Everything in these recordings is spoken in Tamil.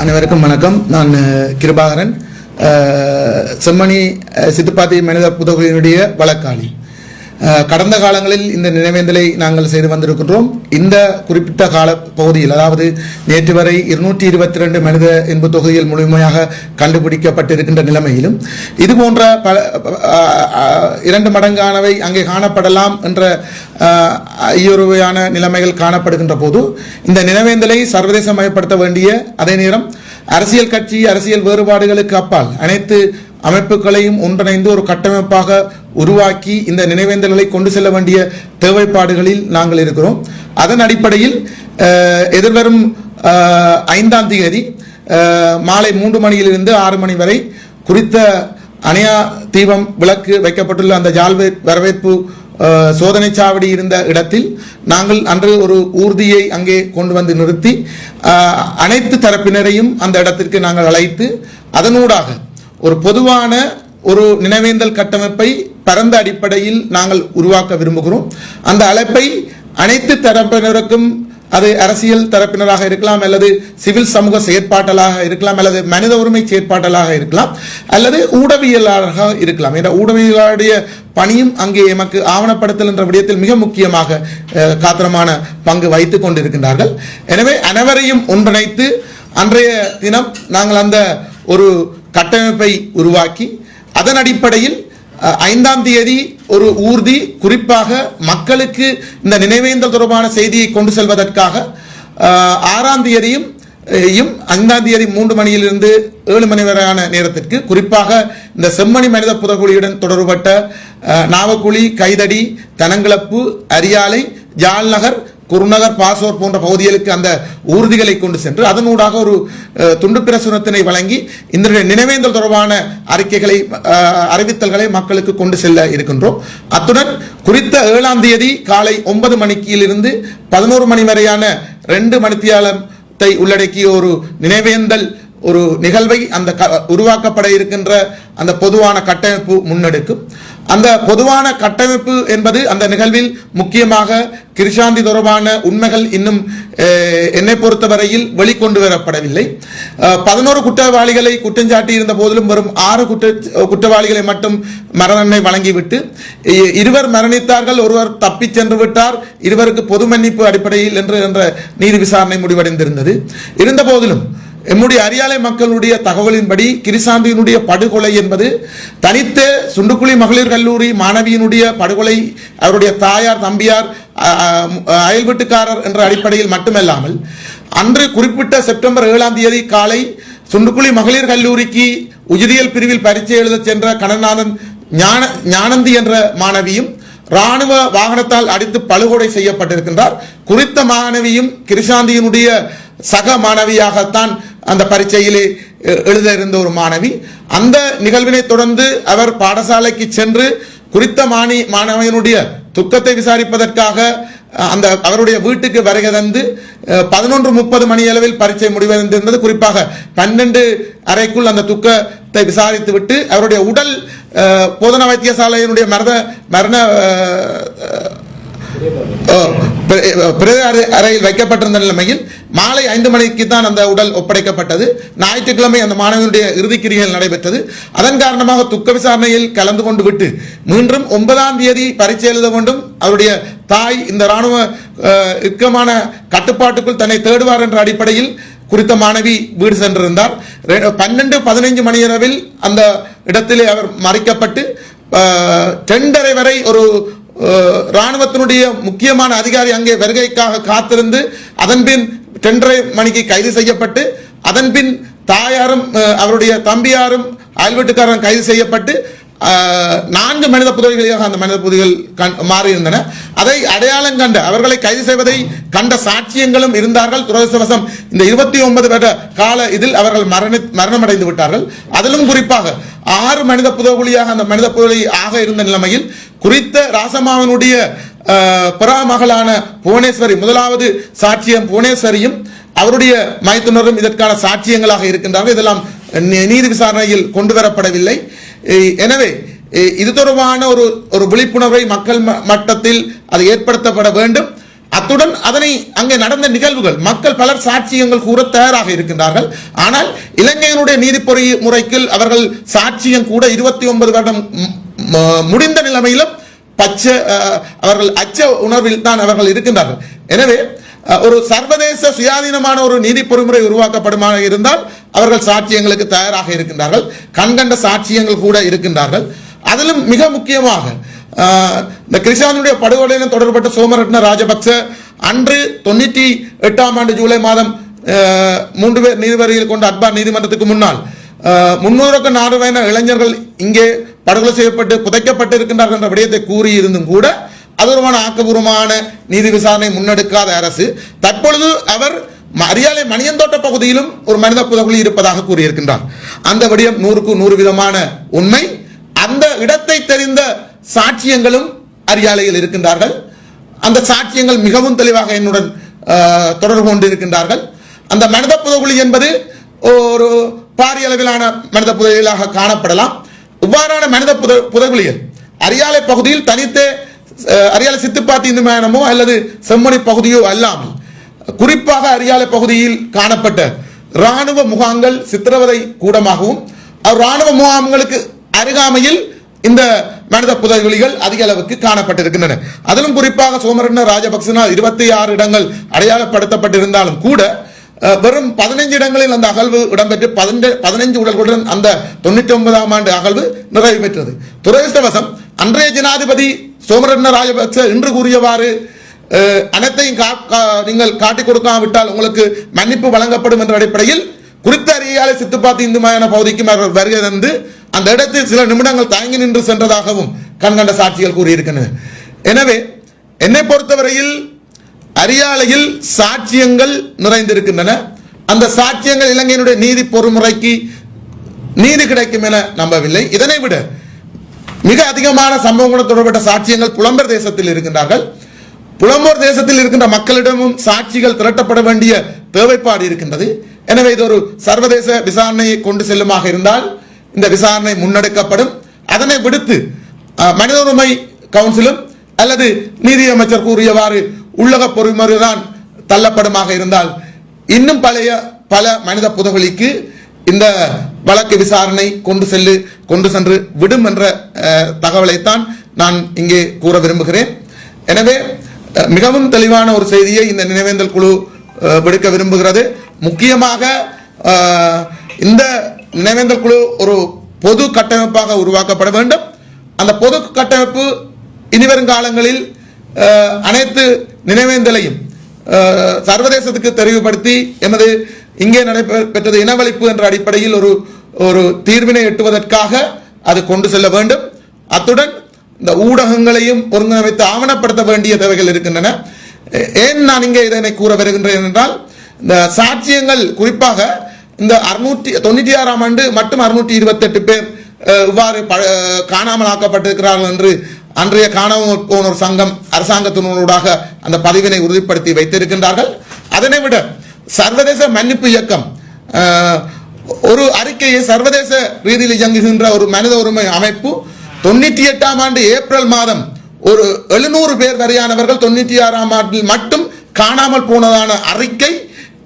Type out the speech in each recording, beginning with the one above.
அனைவருக்கும் வணக்கம். நான் கிருபாகரன், செம்மணி சித்துப்பாத்தி மனித புதகுலியினுடைய வழக்காளி. கடந்த காலங்களில் இந்த நினைவேந்தலை நாங்கள் செய்து வந்திருக்கின்றோம். இந்த குறிப்பிட்ட கால பகுதியில், அதாவது நேற்று வரை 222 மனித இன்பு தொகுதியில் முழுமையாக கண்டுபிடிக்கப்பட்டிருக்கின்ற நிலைமையிலும் இது போன்ற பல 2 மடங்கானவை அங்கே காணப்படலாம் என்ற ஐயுறுவையான நிலைமைகள் காணப்படுகின்ற போது இந்த நினைவேந்தலை சர்வதேசமயப்படுத்த வேண்டிய, அதே நேரம் அரசியல் கட்சி அரசியல் வேறுபாடுகளுக்கு அப்பால் அனைத்து அமைப்புகளையும் ஒன்றிணைந்து ஒரு கட்டமைப்பாக உருவாக்கி இந்த நினைவேந்தல்களை கொண்டு செல்ல வேண்டிய தேவைப்பாடுகளில் நாங்கள் இருக்கிறோம். அதன் அடிப்படையில் எதிர்வரும் 5ஆம் தேதி மாலை 3 மணியிலிருந்து 6 மணி வரை குறித்த அணையா தீபம் விளக்கு வைக்கப்பட்டுள்ள அந்த ஜால் வரவேற்பு சோதனை சாவடி இருந்த இடத்தில் நாங்கள் அன்று ஒரு ஊர்தியை அங்கே கொண்டு வந்து நிறுத்தி அனைத்து தரப்பினரையும் அந்த இடத்திற்கு நாங்கள் அழைத்து அதனூடாக ஒரு பொதுவான ஒரு நினைவேந்தல் கட்டமைப்பை பரந்த அடிப்படையில் நாங்கள் உருவாக்க விரும்புகிறோம். அந்த அழைப்பை அனைத்து தரப்பினருக்கும், அது அரசியல் தரப்பினராக இருக்கலாம், அல்லது சிவில் சமூக செயற்பாட்டலாக இருக்கலாம், அல்லது மனித உரிமை செயற்பாட்டலாக இருக்கலாம், அல்லது ஊடகவியலாளராக இருக்கலாம். என்ற ஊடகவியலாளருடைய பணியும் அங்கே எமக்கு ஆவணப்படுத்தல் என்ற விடயத்தில் மிக முக்கியமாக காத்திரமான பங்கு வைத்துக் கொண்டிருக்கின்றார்கள். எனவே அனைவரையும் ஒன்றிணைத்து அன்றைய தினம் நாங்கள் அந்த ஒரு கட்டமைப்பை உருவாக்கி அதன் அடிப்படையில் 5ஆம் தேதி ஒரு ஊர்தி குறிப்பாக மக்களுக்கு இந்த நினைவேந்தல் தொடர்பான செய்தியை கொண்டு செல்வதற்காக 6ஆம் தேதியும் 5ஆம் தேதி 3 மணியிலிருந்து 7 மணி வரையான நேரத்திற்கு குறிப்பாக இந்த செம்மணி மனித புதகுலியுடன் தொடர்பட்ட நாவக்குழி, கைதடி, தனங்கிளப்பு, அரியாலை, ஜால்நகர், குருநகர், பாசோர் போன்ற பகுதிகளுக்கு அந்த ஊர்திகளை கொண்டு சென்று அதனூடாக ஒரு துண்டு பிரசுரத்தினை வழங்கி இந்த நினைவேந்தல் தொடர்பான அறிக்கைகளை, அறிவித்தல்களை மக்களுக்கு கொண்டு செல்ல இருக்கின்றோம். அத்துடன் குறித்த 7ஆம் தேதி காலை 9 மணிக்கிலிருந்து 11 மணி வரையான 2 மணித்தியாலத்தை உள்ளடக்கிய ஒரு நினைவேந்தல் ஒரு நிகழ்வை அந்த உருவாக்கப்பட இருக்கின்ற அந்த பொதுவான கட்டமைப்பு முன்னெடுக்கும். அந்த பொதுவான கட்டமைப்பு என்பது அந்த நிகழ்வில் முக்கியமாக கிருஷாந்தி தொடர்பான உண்மைகள் இன்னும் என்னை பொறுத்தவரையில் வெளிக்கொண்டு வரப்படவில்லை. 11 குற்றவாளிகளை குற்றஞ்சாட்டி இருந்த போதிலும் வெறும் 6 குற்றவாளிகளை மட்டும் மரண தண்டனை வழங்கிவிட்டு 2 மரணித்தார்கள், ஒருவர் தப்பிச் சென்று விட்டார், 2 பொது மன்னிப்பு அடிப்படையில் என்ற நீதி விசாரணை முடிவடைந்திருந்தது. இருந்த போதிலும் எம்முடைய அரியாலை மக்களுடைய தகவலின்படி கிருஷாந்தியினுடைய படுகொலை என்பது தனித்த சுண்டுக்குழி மகளிர் கல்லூரி மாணவியினுடைய படுகொலை, அவருடைய தாயார், தம்பியார், அயல் வீட்டுக்காரர் என்ற அடிப்படையில் மட்டுமல்லாமல் அன்று குறிப்பிட்ட செப்டம்பர் 7ஆம் தேதி காலை சுண்டுக்குழி மகளிர் கல்லூரிக்கு உயிரியல் பிரிவில் பரீட்சை எழுத சென்ற கடநாதன் ஞானந்தி என்ற மாணவியும் இராணுவ வாகனத்தால் அடித்து படுகொலை செய்யப்பட்டிருக்கின்றார். குறித்த மாணவியும் கிருஷாந்தியினுடைய சக மாணவியாகத்தான் அந்த பரீட்சையிலே எழுத இருந்த ஒரு மாணவி. அந்த நிகழ்வினை தொடர்ந்து அவர் பாடசாலைக்கு சென்று குறித்த மாணவியினுடைய துக்கத்தை விசாரிப்பதற்காக அந்த அவருடைய வீட்டுக்கு வருகை தந்து 11:30 மணி அளவில் பரீட்சை முடிவடைந்திருந்தது. குறிப்பாக 12:30 அந்த துக்கத்தை விசாரித்து விட்டு அவருடைய உடல் போதனா வைத்தியசாலையினுடைய மரண அறையில் வைக்கப்பட்டிருந்த நிலைமையில் மாலை 5 மணிக்கு தான் அந்த உடல் ஒப்படைக்கப்பட்டது. ஞாயிற்றுக்கிழமை அந்த மாணவனுடைய இறுதிக்கிரிகள் நடைபெற்றது. அதன் காரணமாக துக்க விசாரணையில் கலந்து கொண்டு விட்டு மீண்டும் 9ஆம் தேதி பரீட்சை எழுத வேண்டும். அவருடைய தாய் இந்த இராணுவ இறுக்கமான கட்டுப்பாட்டுக்குள் தன்னை தேடுவார் என்ற அடிப்படையில் குறித்த மாணவி வீடு சென்றிருந்தார். 12-15 மணி அளவில் அந்த இடத்திலே அவர் மறைக்கப்பட்டு 2:30 வரை ஒரு இராணுவத்தினுடைய முக்கியமான அதிகாரி அங்கே வருகைக்காக காத்திருந்து அதன்பின் 2:30 மணிக்கு கைது செய்யப்பட்டு அதன்பின் தாயாரும் அவருடைய தம்பியாரும் அயல் வீட்டுக்காரரும் கைது செய்யப்பட்டு 4 மனித புதைகளாக அந்த மனித புதைகள் மாறியிருந்தன. அதை அடையாளம் கண்ட, அவர்களை கைது செய்வதை கண்ட சாட்சியங்களும் இருந்தார்கள். துரதிர்ஷ்டவசம் இந்த 29 வருட கால இதில் அவர்கள் மரணமடைந்து விட்டார்கள். அதிலும் குறிப்பாக 6 மனித புதைகுழியாக அந்த மனித புதைகுழி ஆக இருந்த நிலைமையில் குறித்த ராசமாவனுடைய பிறமகளான புவனேஸ்வரி, முதலாவது சாட்சியம் புவனேஸ்வரியும் அவருடைய மைத்துனரும் இதற்கான சாட்சியங்களாக இருக்கின்றார்கள். இதெல்லாம் நீதி விசாரணையில் கொண்டு வரப்படவில்லை. எனவே இது தொடர்பான ஒரு விழிப்புணர்வை மக்கள் மட்டத்தில் அது ஏற்படுத்தப்பட வேண்டும். அத்துடன் அதனை அங்கே நடந்த நிகழ்வுகள் மக்கள் பலர் சாட்சியங்கள் கூற தயாராக இருக்கின்றார்கள். ஆனால் இலங்கையினுடைய நீதிப்பொறி முறைக்கு அவர்கள் சாட்சியம் கூட 29 வருடம் முடிந்த நிலைமையிலும் அவர்கள் அச்ச உணர்வில் தான் அவர்கள் இருக்கின்றார்கள். எனவே ஒரு சர்வதேச சுயாதீனமான ஒரு நீதி பொறிமுறை உருவாக்கப்படுமாக இருந்தால் அவர்கள் சாட்சியங்களுக்கு தயாராக இருக்கின்றார்கள். கண்கண்ட சாட்சியங்கள் கூட இருக்கின்றார்கள். அதிலும் மிக முக்கியமாக இந்த கிருஷானுடைய படுகொலையுடன் தொடர்பட்ட சோமரட்ன ராஜபக்ச அன்று 98ஆம் ஆண்டு ஜூலை மாதம் 3 பேர் நீதிபதிகள் கொண்ட அட்பார் நீதிமன்றத்துக்கு முன்னால் 300க்கும் 400 இளைஞர்கள் இங்கே படுகொலை செய்யப்பட்டு புதைக்கப்பட்டு இருக்கின்றார்கள் என்ற விடயத்தை கூறியிருந்தும் கூட அதுமான ஆக்கபூர்வமான நீதி விசாரணை முன்னெடுக்காத அரசு தற்பொழுது அவர் அரியாலை மணியந்தோட்ட பகுதியிலும் ஒரு மனித புதைகுழி இருப்பதாக கூறியிருக்கின்றார். அந்த விடயம் 100க்கு 100% உண்மை. அந்த இடத்தை தெரிந்த சாட்சியங்களும் அரியாலையில் இருக்கின்றார்கள். அந்த சாட்சியங்கள் மிகவும் தெளிவாக என்னுடன் தொடர்பு கொண்டிருக்கின்றார்கள். அந்த மனித புதைகுழி என்பது ஒரு பாரிய அளவிலான மனித புதைகுழியாக காணப்படலாம். இவ்வாறான மனித புதைகுழிகள் அரியாலை பகுதியில் தனித்தே அரியாலை சித்துப்பாத்தி இந்து மயானமோ அல்லது செம்மணி பகுதியோ அல்லாமல் குறிப்பாக அரியாலை பகுதியில் காணப்பட்ட இராணுவ முகாம்கள் சித்திரவதை கூடமாகவும் இராணுவ முகாம்களுக்கு அருகாமையில் இந்த மனித புதைகுழிகள் அதிக அளவுக்கு காணப்பட்டிருக்கின்றன. அதிலும் குறிப்பாக சோமரட்ன ராஜபக்சனால் 26 இடங்கள் அடையாளப்படுத்தப்பட்டிருந்தாலும் கூட வெறும் 15 இடங்களில் அந்த அகழ்வு இடம்பெற்று 15 உடல்களுடன் அந்த 99ஆம் ஆண்டு அகழ்வு நிறைவு பெற்றது. துரதிர்ஷ்டவசம் அன்றைய ஜனாதிபதி சோமரட்ன ராஜபக்ச இன்று கூறியவாறு அனைத்தையும் நீங்கள் காட்டிக் கொடுக்காவிட்டால் உங்களுக்கு மன்னிப்பு வழங்கப்படும் என்ற அடிப்படையில் குறித்த அரியாலை சித்துப்பாத்தி இந்து மயான பகுதிக்கு வருகை தந்து அந்த இடத்தில் சில நிமிடங்கள் தயங்கி நின்று சென்றதாகவும் கண்கண்ட சாட்சிகள் கூறியிருக்கின்றன. எனவே என்னை பொறுத்தவரையில் அரியாலையில் சாட்சியங்கள் நிறைந்திருக்கின்றன. அந்த சாட்சியங்கள் இலங்கையினுடைய நீதி பொறிமுறைக்கு நீதி கிடைக்கும் என நம்பவில்லை. இதனை விட மிக அதிகமான சம்பவங்களுடன் தொடர்பட்ட சாட்சியங்கள் புலம்பெயர் தேசத்தில் இருக்கின்றார்கள். புலம்பெயர் தேசத்தில் இருக்கின்ற மக்களிடமும் சாட்சிகள் திரட்டப்பட வேண்டிய தேவைப்பாடு இருக்கின்றது. எனவே இது ஒரு சர்வதேச விசாரணையை கொண்டு செல்லுமாக இருந்தால் இந்த விசாரணை முன்னெடுக்கப்படும். அதனை விடுத்து மனித உரிமை கவுன்சிலும் அல்லது நீதி அமைச்சர் கூறியவாறு உள்ளக பொறிமுறைதான் தள்ளப்படுமாக இருந்தால் இன்னும் பல மனித புதைகுழிக்கு இந்த வழக்கு விசாரணை கொண்டு சென்று விடும் என்ற தகவலைத்தான் நான் இங்கே கூற விரும்புகிறேன். எனவே மிகவும் தெளிவான ஒரு செய்தியை இந்த நினைவேந்தல் குழு விடுக்க விரும்புகிறது. முக்கியமாக இந்த நினைவேந்தல் குழு ஒரு பொது கட்டமைப்பாக உருவாக்கப்பட வேண்டும். அந்த பொது கட்டமைப்பு இனிவரும் காலங்களில் அனைத்து நினைவேந்தலையும் சர்வதேசத்துக்கு தெரிவுபடுத்தி எமது இங்கே நடைபெற்றது இனவழிப்பு என்ற அடிப்படையில் ஒரு தீர்வினை எட்டுவதற்காக அது கொண்டு செல்ல வேண்டும். அத்துடன் இந்த ஊடகங்களையும் ஒருங்கிணைத்து ஆவணப்படுத்த வேண்டிய தேவைகள் இருக்கின்றன. ஏன் நான் இங்கே இதனை கூற வருகின்றேன் என்றால் இந்த சாட்சியங்கள் குறிப்பாக இந்த 696ஆம் ஆண்டு மட்டும் 628 பேர் இவ்வாறு காணாமல் ஆக்கப்பட்டிருக்கிறார்கள் என்று அன்றைய காணாமல் போனோர் சங்கம் அரசாங்கத்தினூடாக அந்த பதிவினை உறுதிப்படுத்தி வைத்திருக்கின்றார்கள். அதனை விட சர்வதேச மன்னிப்பு இயக்கம் ஒரு அறிக்கையை சர்வதேச ரீதியில் இயங்குகின்ற ஒரு மனித உரிமை அமைப்பு 98ஆம் ஆண்டு ஏப்ரல் மாதம் ஒரு 700 பேர் வரையானவர்கள் 96ஆம் ஆண்டில் மட்டும் காணாமல் போனதான அறிக்கை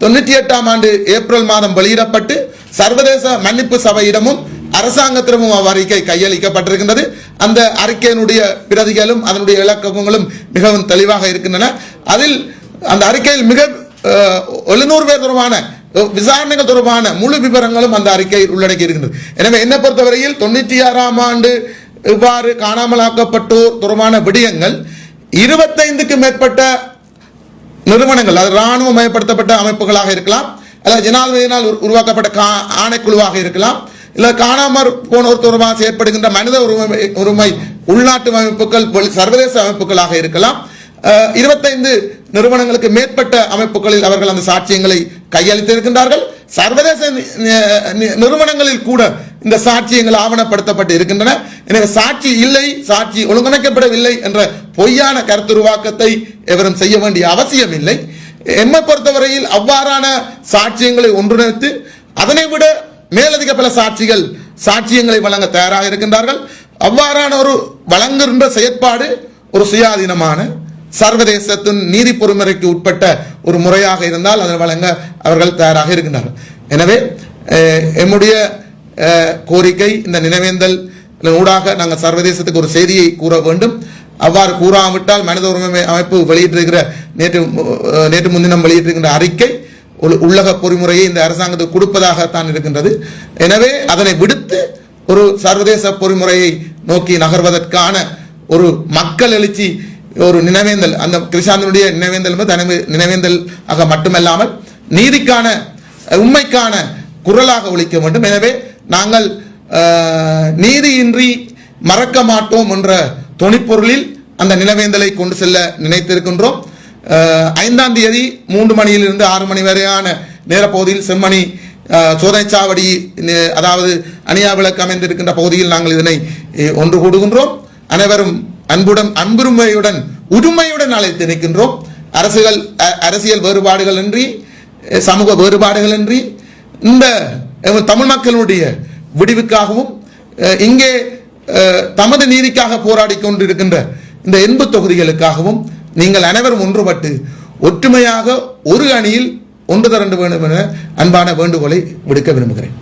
98ஆம் ஆண்டு ஏப்ரல் மாதம் வெளியிடப்பட்டு சர்வதேச மன்னிப்பு சபையிடமும் அரசாங்கத்திடமும் அறிக்கை கையளிக்கப்பட்டிருக்கின்றது. அந்த அறிக்கையினுடைய பிரதிகளும் அதனுடைய இலக்கங்களும் மிகவும் தெளிவாக இருக்கின்றன. அதில் அந்த அறிக்கையில் மிக 700 பேர் தொடர்பான விசாரணைகள் தொடர்பான முழு விவரங்களும் அந்த அறிக்கையில் உள்ளடக்கி இருக்கின்றது. எனவே என்னை பொறுத்தவரையில் 96ஆம் ஆண்டு இவ்வாறு காணாமலாக்கப்பட்டோர் தொடர்பான விடயங்கள் 25க்கு மேற்பட்ட நிறுவனங்கள் அது இராணுவ மயப்படுத்தப்பட்ட அமைப்புகளாக இருக்கலாம், அல்லது ஜனாதிபதியினால் உருவாக்கப்பட்ட ஆணைக்குழுவாக இருக்கலாம், இல்லை காணாமற் போனோர் தொடர்பாக செயற்படுகின்ற மனித உரிமை உள்நாட்டு அமைப்புகள் சர்வதேச அமைப்புகளாக இருக்கலாம். 25 நிறுவனங்களுக்கு மேற்பட்ட அமைப்புகளில் அவர்கள் அந்த சாட்சியங்களை கையளித்திருக்கின்றார்கள். சர்வதேச நிறுவனங்களில் கூட இந்த சாட்சியங்கள் ஆவணப்படுத்தப்பட்டு இருக்கின்றன. எனவே சாட்சி இல்லை, சாட்சி ஒழுங்கமைக்கப்படவில்லை என்ற பொய்யான கருத்துருவாக்கத்தை எவரும் செய்ய வேண்டிய அவசியம் இல்லை. என்னை பொறுத்தவரையில் அவ்வாறான சாட்சியங்களை ஒன்றிணைத்து அதனை விட மேலதிக பல சாட்சியங்களை வழங்க தயாராக இருக்கின்றார்கள். அவ்வாறான ஒரு வழங்குகின்ற செயற்பாடு ஒரு சுயாதீனமான சர்வதேசத்தின் நீதி பொறிமுறைக்கு உட்பட்ட ஒரு முறையாக இருந்தால் அதை வழங்க அவர்கள் தயாராக இருக்கின்றார்கள். எனவே எம்முடைய கோரிக்கை, இந்த நினைவேந்தல் ஊடாக நாங்கள் சர்வதேசத்துக்கு ஒரு செய்தியை கூற வேண்டும். அவ்வாறு கூறாவிட்டால் மனித உரிமை அமைப்பு வெளியிட்டிருக்கிற நேற்று முன்தினம் வெளியிட்டிருக்கின்ற அறிக்கை உள்ளக பொறிமுறையை இந்த அரசாங்கத்துக்கு கொடுப்பதாகத்தான் இருக்கின்றது. எனவே அதனை விடுத்து ஒரு சர்வதேச பொறிமுறையை நோக்கி நகர்வதற்கான ஒரு மக்கள் எழுச்சி, ஒரு நினைவேந்தல், அந்த கிருஷாந்தனுடைய நினைவேந்தல் நினைவேந்தல் ஆக மட்டுமல்லாமல் நீதிக்கான உண்மைக்கான குரலாக ஒலிக்க வேண்டும். எனவே நாங்கள் நீதியின்றி மறக்க மாட்டோம் என்ற தொனிப்பொருளில் அந்த நினைவேந்தலை கொண்டு செல்ல நினைத்திருக்கின்றோம். 5ஆம் தேதி 3 மணியிலிருந்து 6 மணி வரையான நேரப்பகுதியில் செம்மணி சோதனைச்சாவடி, அதாவது அணியா விளக்கு அமைந்திருக்கின்ற பகுதியில் நாங்கள் இதனை ஒன்று கூடுகின்றோம். அனைவரும் அன்புரிமையுடன் உரிமையுடன் அழைத்து நிற்கின்றோம். அரசியல் வேறுபாடுகள் இன்றி, சமூக வேறுபாடுகள் இன்றி இந்த தமிழ் மக்களுடைய விடிவுக்காகவும் இங்கே தமது நீதிக்காக போராடி கொண்டிருக்கின்ற இந்த 80 தொகுதிகளுக்காகவும் நீங்கள் அனைவரும் ஒன்றுபட்டு ஒற்றுமையாக ஒரு அணியில் ஒன்று திரண்டு வேண்டும் என அன்பான வேண்டுகோளை விடுக்க விரும்புகிறேன்.